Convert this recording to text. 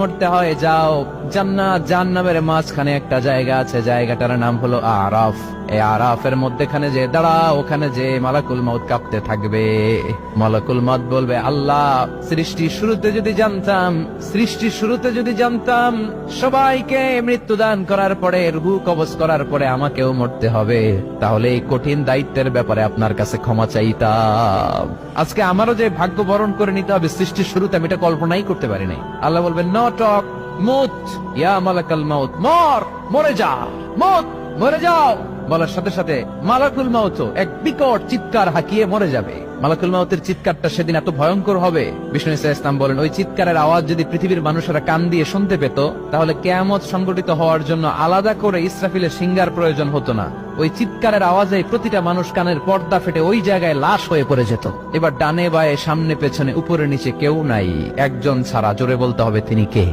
মরতে হয় যাও, জান্নাত জাহান্নামের মাঝখানে একটা জায়গা আছে, জায়গাটার নাম হলো আরাফ। এই আরাফের মধ্যখানে যে দাঁড়া, ওখানে যে মালাকুল মউত কাঁপতে থাকবে। মালাকুল মউত বলবে, আল্লাহ সৃষ্টির শুরুতে যদি জানতাম সবাইকে মৃত্যুদান করার পরে, রূহ কবজ করার পরে আমাকেও মরতে হবে, তাহলে এই কঠিন দায়িত্বের ব্যাপারে আপনার কাছে ক্ষমা চাইতাম। আজকে আমারও যে ভাগ্য বরণ করে নিতে হবে সৃষ্টির শুরুতে, আমি এটা কল্পনাই করতে পারি নাই। আল্লাহ বলবেন, নো টক, মুত ইয়া মালাকুল মউত, মরে যা, মরে যাও। বলার সাথে সাথে মালাকুল মউত এক বিকট চিৎকার হাঁকিয়ে মরে যাবে। মালাকুল মউতের চিৎকারটা সেদিন এত ভয়ঙ্কর হবে, বিষ্ণু ইসলাম বলেন, ওই চিৎকারের আওয়াজ যদি পৃথিবীর মানুষেরা কান দিয়ে শুনতে পেত, তাহলে কিয়ামত সংগঠিত হওয়ার জন্য আলাদা করে ইসরাফিলের সিংহার প্রয়োজন হতো না। ওই চিৎকারের আওয়াজে প্রতিটা মানুষ কানের পর্দা ফেটে ওই জায়গায় লাশ হয়ে পড়ে যেত। এবার ডানে বায়ে সামনে পেছনে উপরে নিচে কেউ নাই, একজন ছাড়া। জোরে বলতে হবে, তিনি কে?